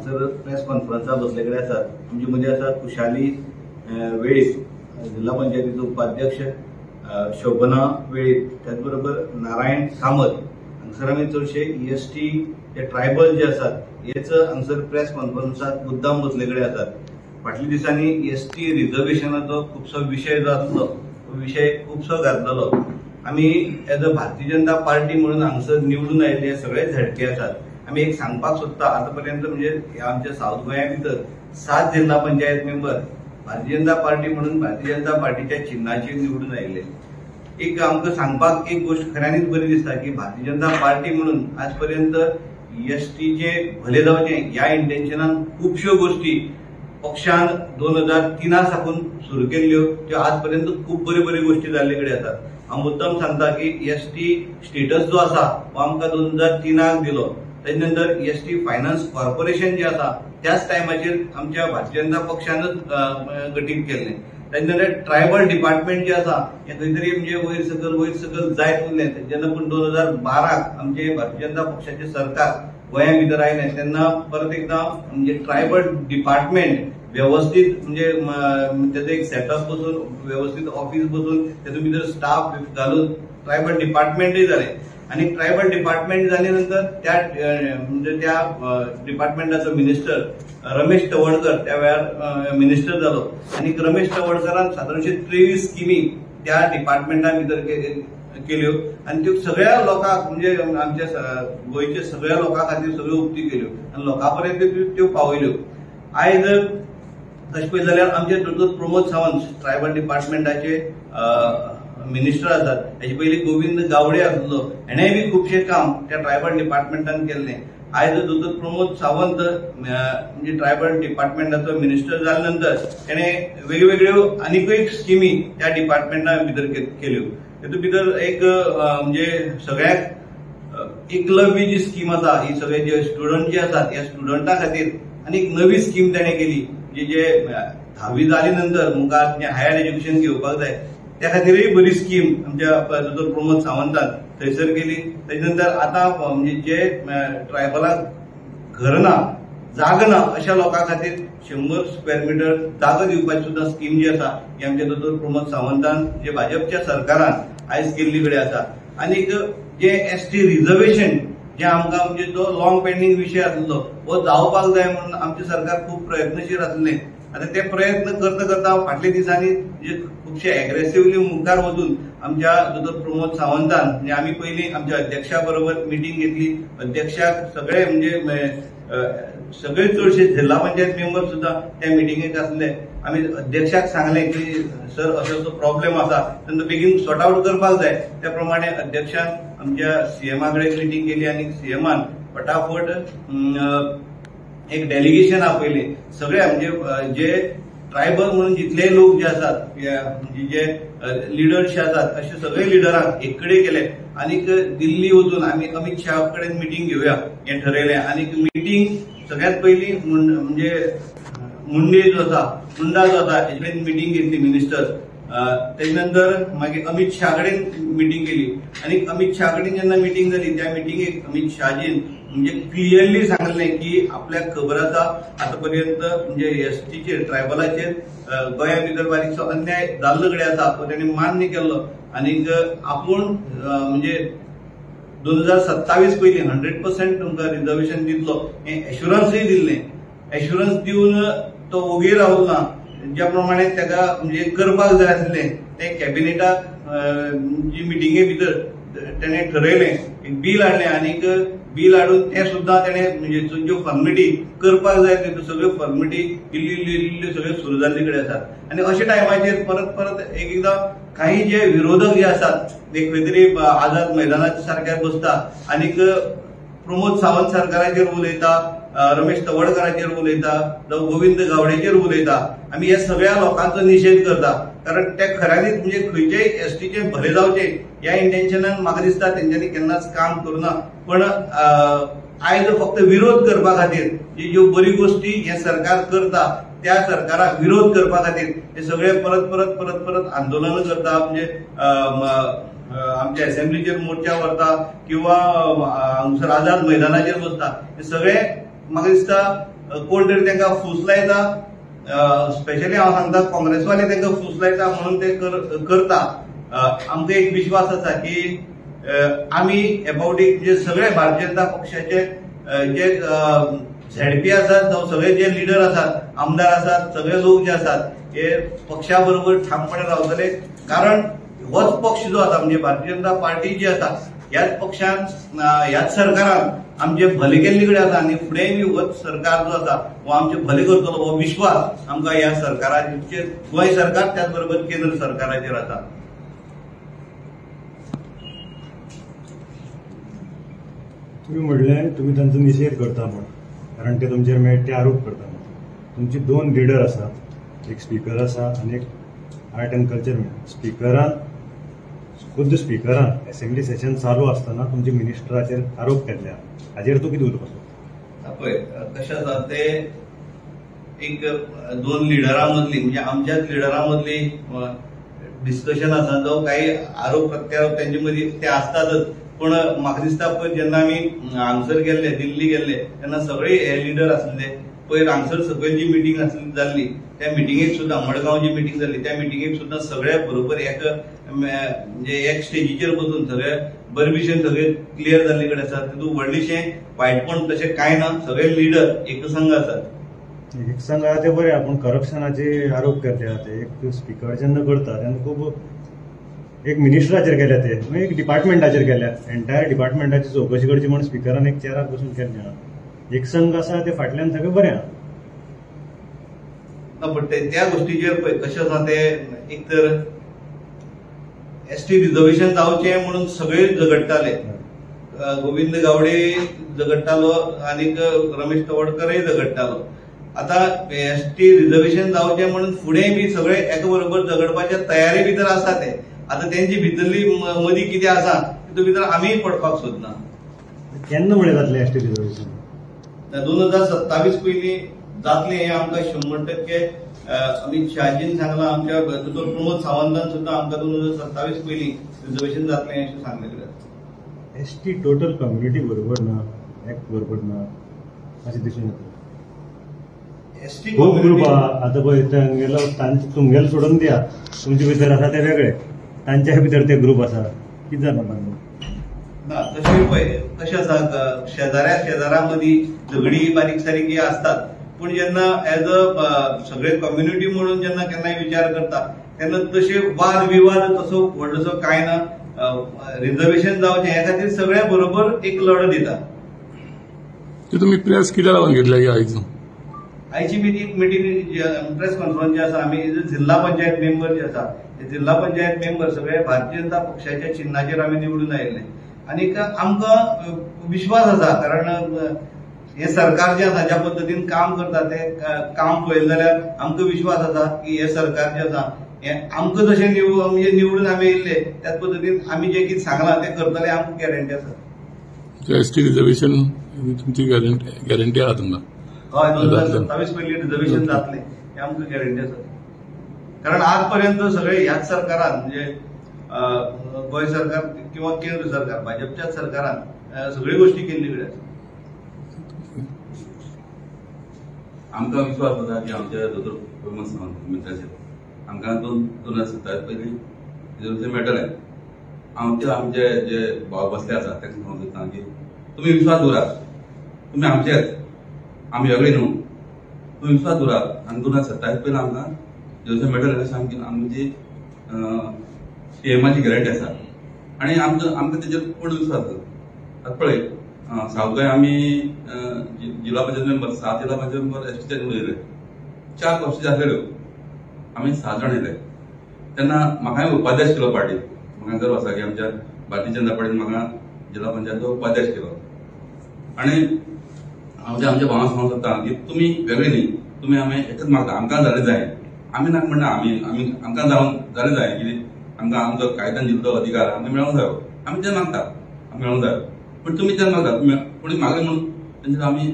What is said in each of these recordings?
हांगसर प्रेस कॉन्फरन्साक बसले कडेन आसात. आमचे मदीं आसा कुशाली वेळीप, जिल्हा पंचायतीचो उपाध्यक्ष, शोभना वेळीप, त्याच बरोबर नारायण कामत. हांगसर आमी चडशे EST जे ट्रायबल जे आसात हेच हांगसर प्रेस कॉन्फरन्साक मुद्दाम बसले कडेन आसात. फाटल्या दिसांनी EST रिझर्वेशनाचो खुबसो विशय जो आसलो तो विशय खुबसो गाजलेलो. आमी as a Bharatiya Janata party म्हणून हांगसर निवडून आयिल्ले सगळे झटके आसात. आमी एक सांगपाक सोदता, आतापर्यंत म्हणजे आमच्या साऊथ गोंया भितर 7 जिल्हा पंचायत मेंबर भारतीय जनता पार्टी म्हणून भारतीय जनता पार्टीच्या चिन्हाचेर निवडून आयिल्ले. एक आमकां सांगपाक एक गोष्ट खऱ्यांनीच बरी दिसता की भारतीय जनता पार्टी म्हणून आजपर्यंत ESTचे भले जावचे ह्या इंटेन्शनान खुबश्यो गोष्टी पक्षान 2003 साकून सुरू केल्ल्यो, त्यो आजपर्यंत खूप बऱ्यो गोष्टी जाल्ले कडेन आसात. हांव मुद्दम सांगता की EST स्टेटस जो आसा तो आमकां 2003 दिलो. ताचे नंतर EST फायनान्स कॉर्पोरेशन जे आसा त्याच टायमाचेर आमच्या भारतीय जनता पक्षानच गठीत केल्लें. ताचे नंतर ट्रायबल डिपार्टमेंट जे आसा हे खंय तरी म्हणजे वयर सकल जायत उरलें. जेन्ना पूण 2012 आमचे भारतीय जनता पक्षाचे सरकार गोंया भितर आयलें तेन्ना परत एकदा म्हणजे ट्रायबल डिपार्टमेंट व्यवस्थित म्हणजे त्याचं एक सेटअप बसून व्यवस्थित ऑफिस बसून त्याच्या भितर स्टाफ घालून ट्रायबल डिपार्टमेंटूय जालें. आणि ट्रायबल डिपार्टमेंट जाल्यानंतर त्या डिपार्टमेंटाचो मिनिस्टर रमेश तवडकर त्या वेळार मिनिस्टर जालो. आणि रमेश तवडकरान सादारणशे 23 स्किमी त्या डिपार्टमेंटान भितर केल्यो आणि त्यो सगळ्या लोकांक म्हणजे आमच्या गोंयच्या सगळ्या लोकां खातीर सगळ्यो उक्ती केल्यो आणि लोकांपर्यंत त्यो पावयल्यो. आयज तशें पळयत जाल्यार आमचे डॉ. प्रमोद सावंत ट्रायबल डिपार्टमेंटाचे मिनिस्टर आसात. हेचे पयलीं गोविंद गावडे आसलो, हेणेय बी खुबशें काम त्या ट्रायबल डिपार्टमेंटान केल्लें. आयज डॉ. प्रमोद सावंत म्हणजे ट्रायबल डिपार्टमेंटाचो मिनिस्टर जाल्या नंतर तेणे वेगवेगळ्यो आनीकूय स्किमी त्या डिपार्टमेंटा भितर केल्यो. तेतूंत भितर एक म्हणजे सगळ्याक एकलव्य जी स्कीम आसा ही सगळे जे स्टुडंट जे आसात ह्या स्टुडंटा खातीर आनी एक नवी स्कीम तेणे केली. जे 10वी जाले नंतर मुखार जे हायर एज्युकेशन घेवपाक जाय त्या खातीरय बरी स्कीम आमच्या डॉ. प्रमोद सावंतान थंयसर केली. ताचे नंतर आता म्हणजे जे ट्रायबलाक घर ना जागा ना अशा लोकां खातीर 100 स्क्वेअर मीटर जागा दिवपाची सुद्धा स्कीम जी आसा ही आमच्या डॉ. प्रमोद सावंतान जे भाजपच्या सरकारान आयज केल्ली कडेन आसा. आनी जे ST रिझर्वेशन जे आमकां म्हणजे जो लॉंग पेंडिंग विशय आसलो हो जावपाक जाय म्हणून आमचे सरकार खूप प्रयत्नशील आसलें. आता ते प्रयत्न करता फाटल्या दिसांनी म्हणजे खुबशे एग्रेसिव्हली मुखार वचून आमच्या डॉ. प्रमोद सावंतान म्हणजे आमी पयलीं आमच्या अध्यक्षा बरोबर मिटींग घेतली. अध्यक्षाक सगळे म्हणजे सगळे चडशे जिल्हा पंचायत मेंबर सुद्धा त्या मिटिंगेक आसले. आमी अध्यक्षाक सांगलें की सर असो प्रॉब्लेम आसा तेन्ना बेगीन सॉर्ट आउट करपाक जाय. त्या प्रमाणे अध्यक्षान आमच्या CMA कडेन मिटींग केली आणि CMAन फटाफट एक डेलिगेशन आपयलें. सगळ्या म्हणजे जे ट्रायबल म्हणून जितले लोक जे आसात म्हणजे जे लिडर्स आसात असे सगळे लिडरांक एक कडेन केले आणि दिल्ली वचून आमी अमित शाह कडेन मिटींग घेवया हे ठरयलें. आणि मिटींग सगळ्यात पयली म्हणजे मुंडा जो आसा हेजे कडेन मिटींग घेतली मिनिस्टर. तेजे नंतर मागीर अमित शाह कडेन मिटींग केली आणि अमित शाह कडेन जेन्ना मिटींग जाली त्या मिटींगेक अमित शाहजीन म्हणजे क्लियरली सांगलें की आपल्याक खबर आसा आतापर्यंत म्हणजे STचेर ट्रायबलाचेर गोंया भितर बारीकसो अन्याय जाल्लो कडेन आसा तो तेणें मान्य केल्लो. आनी आपूण म्हणजे 2027 पयलीं 100% तुमकां रिझर्वेशन दितलो हें एश्युरन्सूय दिल्लें. एश्युरन्स दिवन तो वोगीर रावलो ना. ज्या प्रमाणे ताका म्हणजे करपाक जाय आसलें ते कॅबिनेटाक जी मिटिंगे भितर तेणें ठरयलें एक बील हाडलें आणि बील हाडून ते सुद्धा तेणें म्हणजे ज्यो फॉर्मेलिटी करपाक जाय त्यो सगळ्यो फॉर्मेलिटी इल्ल्यो सगळ्यो सुरू जाल्ले कडेन आसात. आनी अशा टायमाचेर परत एकदां काही जे विरोधक जे आसात ते खंय तरी आझाद मैदानाच्या सारक्यार बसता आणि प्रमोद सावंत सरकाराचेर उलयता, रमेश तवडकराचेर उलयता, जावं गोविंद गावडेचेर उलयता. आमी ह्या सगळ्या लोकांचो निशेध करता कारण ते खऱ्यांनीच म्हणजे खंयचेय STचे भले जावचे ह्या इंटेन्शनान म्हाका दिसता तेंच्यांनी केन्नाच काम करूना. पण आयज फक्त विरोध करपा खातीर ज्यो बरी गोष्टी हे सरकार करता त्या सरकाराक विरोध करपा खातीर हे सगळे परत आंदोलन करता. म्हणजे आमच्या असेंब्लीचेर मोर्चा व्हरता किंवा हांगसर आझाद मैदानाचेर बसता. हे सगळे म्हाका दिसता कोण तरी तांकां फूस लायता, स्पेशली हांव सांगता काँग्रेसवाले तांकां फूस लायता म्हणून ते करता. आमकां एक विश्वास आसा की आमी एबाउट जे सगळे भारतीय जनता पक्षाचे जे झेडपी आसात जावं सगळे जे लिडर आसात, आमदार आसात, सगळे लोक जे आसात हे पक्षा बरोबर ठामपणे रावतले. कारण होच पक्ष जो आसा म्हणजे भारतीय जनता पार्टी जी आसा ह्याच पक्षान ह्याच सरकारान आमचे भले केल्ले कडेन आसा आनी फुडेंय होच सरकार जो आसा हो आमचे भले करतलो हो विश्वास आमकां ह्या सरकाराचेर, गोंय सरकार त्याच बरोबर केंद्र सरकाराचेर आसा. तुम्ही म्हणलें तुम्ही तांचो निशेध करता म्हण, कारण ते तुमचेर मेळटे आरोप करता. तुमचे 2 लिडर आसात, एक स्पीकर आसा आनी एक आर्ट एंड कल्चर. स्पीकरान खुद स्पीकरान असेंब्ली सेशन चालू आसतना तुमच्या मिनिस्टराचेर आरोप केल्ले, हाजेर तूं कितें उलोवपाचो? पळय कशें आसा ते एक 2 लिडरां मदली म्हणजे आमच्याच लिडरां मदली डिस्कशन आसा जावं काही आरोप प्रत्यारोप तेंचे मदीं ते आसतातच. पण म्हाका दिसता पळय जेन्ना आमी हांगसर गेल्ले, दिल्ली गेल्ले तेन्ना सगळे हे लिडर आसले पयर हांगसर सकयल जी मिटींग जाल्ली त्या मिटींगेक सुद्दां, मडगांव जी मिटींग जाल्ली त्या मिटींगेक सुद्दां सगळे बरोबर म्हणजे एक स्टेजीचेर बसून सगळे बरे भशेन सगळे क्लियर जाल्ले कडेन आसात. तितूंत व्हडलीशें वायटपण तशें कांय ना, सगळे लिडर एकसंघ आसात. एकसंघ आहा ते बरें, पूण करप्शनाचे आरोप केले ते एक स्पीकर जेन्ना करता तेन्ना खूब एक मिनिस्टराचेर केल्या ते एक डिपार्टमेंटाचेर केल्या, एंटायर डिपार्टमेंटाची चौकशी करची म्हणून स्पीकरान एक चेराक बसून केल्लें आहा. एकसंघ आसा ते फाटल्यान सगळें बरें आहा. पण त्या गोष्टीचेर पळय कशें आसा ते एक तर एसटी रिजर्वेशन जावचें म्हणून सगळे झगडटाले. गोविंद गावडे झगडटालो आनीक रमेश तवडकरय झगडटालो. आता एसटी रिजर्वेशन जावचें म्हणून फुडें बी सगळे एका बरोबर झगडपाच्या तयारी भितर आसा ते. आता त्यांची भितरली मदीं कितें आसा तितूंत भितर आमीय पडपाक सोदना. केन्ना म्हळें जातलें एसटी रिजर्वेशन? 2027 पयलीं जातलें हें आमकां 100% अमित शहाजीन सांगलां. आमच्या दोतोर प्रमोद सावंतान सुद्दां आमकां 2027 पयलीं रिजर्वेशन जातलें अशें सांगलेलें आसा. एसटी टोटल कम्युनिटी बरोबर ना, एक्ट बरोबर ना अशें दिसून येता. एसटी खूब ग्रुप आहा. आतां पळय तेंगेलो तुमगेलो सोडून दिया, तुमचे भितर आसा ते वेगळे, तांच्या भितर ते ग्रुप आसा. कितें जाता तांकां? ना तशें पळय कशें आसा शेजाऱ्या मदीं झगडी बारीक सारीक ही आसतात. पूण जेन्ना एज अ सगळे कम्युनिटी म्हणून जेन्ना केन्नाय विचार करता तेन्ना तशे वाद विवाद तसो व्हडलोसो कांय ना. रिजर्वेशन जावचें हे खातीर सगळे बरोबर एक लढत दिता. तुम्ही प्रेस कित्याक लागून घेतल्या ह्या आयज? आयची मिटींग प्रेस कॉन्फरन्स जे आसा आमी जिल्हा पंचायत मेंबर जे आसा जिल्हा पंचायत मेंबर सगळे भारतीय जनता पक्षाच्या चिन्हाचेर आमी निवडून आयिल्ले. आनीक आमकां विश्वास आसा कारण हे सरकार जे आसा ज्या पद्दतीन काम करता ते काम पळयलें जाल्यार आमकां विश्वास आसा की हे सरकार जे आसा हे आमकां जशें म्हणजे निवडून आमी येयल्ले त्याच पद्दतीन आमी जे कितें सांगलां ते करतले आमकां गॅरंटी आसा. एसटी रिजर्वेशन तुमची गॅरंटी आहा तुमकां? हय 2027 पयलीं रिजर्वेशन जातलें हे आमकां गॅरंटी आसा. कारण आज पर्यंत सगळे ह्याच सरकारान म्हणजे गोंय सरकार किंवा केंद्र सरकार भाजपच्याच सरकारान सगळ्यो गोष्टी केल्ली कडेन आसा. आमकां विश्वास जाता की आमच्या दोतोर प्रमोद सावंत मित्राचेर आमकां 2027 पयलीं रिजर्वेशन मेळटलें. आमचे जे भाव बसले आसा ताका सांगूंक सोदता की तुमी विश्वास दवरात, तुमी आमचेच, आमी वेगळे न्हू, तुमी विश्वास दवरात आनी 2027 पयलीं आमकां रिजर्वेशन मेळटलें अशें आमची सीएमाची गॅरंटी आसा. आनी आमकां तेजेर पूर्ण विश्वास आसा. आतां पळय सावकाय आमी जिल्हा पंचायत मेंबर 7 जिल्हा पंचायत मेंबर एसटीचे निवडून येयले. 4 वर्सां जालेल्यो आमी 6 जाण येयले. तेन्ना म्हाकाय उपाध्यक्ष केलो पार्टीन. म्हाका गर्व आसा की आमच्या भारतीय जनता पार्टीन म्हाका जिल्हा पंचायतीचो उपाध्यक्ष केलो. आनी आमच्या भावांक सांगूंक सोदता की तुमी वेगळे न्ही, तुमी आमी एकच मागता, आमकां जालें जाय. आमी नाका म्हणना, आमकां जालें जाय कितें आमकां आमचो कायद्यान दिल्लो अधिकार आमकां मेळोंक जायो. आमी तें मागता, आमकां मेळोंक जायो. पण तुमी तें मागता, कोणी मागलें म्हणून तेंचेर आमी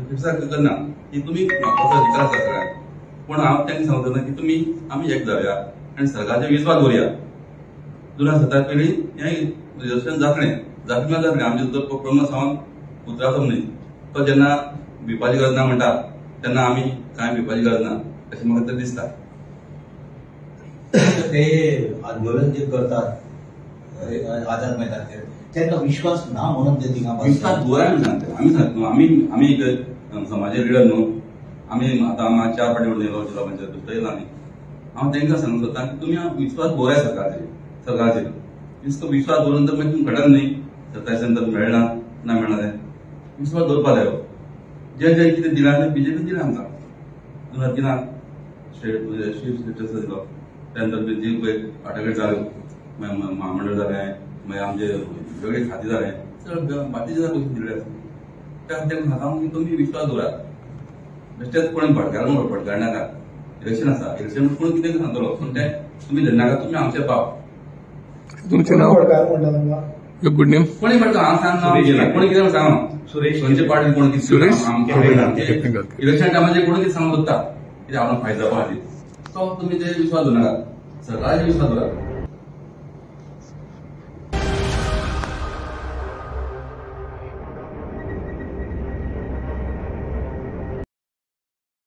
फिक्साक करना की तुमी म्हाका अधिकार आसा सगळ्यांक. पूण हांव तेंकां सांगतना की तुमी आमी एक जावया आनी सरकाराचेर विश्वास दवरया. 2027 पयलीं हें रिजर्वेशन जातलें. आमचे प्रमोद सावंत उतराचो मनीस तो जेन्ना भिवपाची गरज ना म्हणटा तेन्ना आमी कांय भिवपाची गरज ना अशें म्हाका तरी दिसता. ते आंदोलन जे करतात आझाद मैदानाचेर त्यांना विश्वास ना म्हणून ते थिंगा विश्वास दवरा म्हणटा आमी सांगता आमी एक समाजाचे लिडर न्हू. आमी आतां हांगा 4 फावटी म्हणून येयलो जिल्हा पंचायत दुसरो येयला न्ही. हांव तांकां सांगूंक सोदतां की तुमी विश्वास दवराय सरकाराचेर. दिसता विश्वास दवरून जर मागीर तुमकां घडत न्ही सत्तावीस नंतर मेळना ना मेळना तें विश्वास दवरपा जायो. जे जे कितें दिलां तें बीजेपी दिलें आमकां 2003 चीफ स्टेटस दिलो. त्यानंतर जी पळय वाटाघाट जाल्यो महामंडळ जालें मागीर आमचे वेगळे खातें जालें सगळें बाकीचे पयशे दिल्ले आसा. त्या खातीर म्हाका की तुमी विश्वास दवरात. बेश्टेच कोणी भटकायनाका. इलेक्शन आसा इलेक्शन कोण कितें सांगतलो पूण तें तुमी धरनाका. तुमी आमचे बाप. तुमचें नाव गुड नेम कोणी म्हणटा हांव सांगना कोणी कितें सांगना. सुरेश खंयचे पार्टी कोण कितें सुरेश इलेक्शन टायमाचेर कोण कितें सांगूंक सोदता कितें आपणाक फायदो जावपा खातीर तो तुमी ते विश्वास दवरनाका. सरकाराचेर विश्वास दवरात.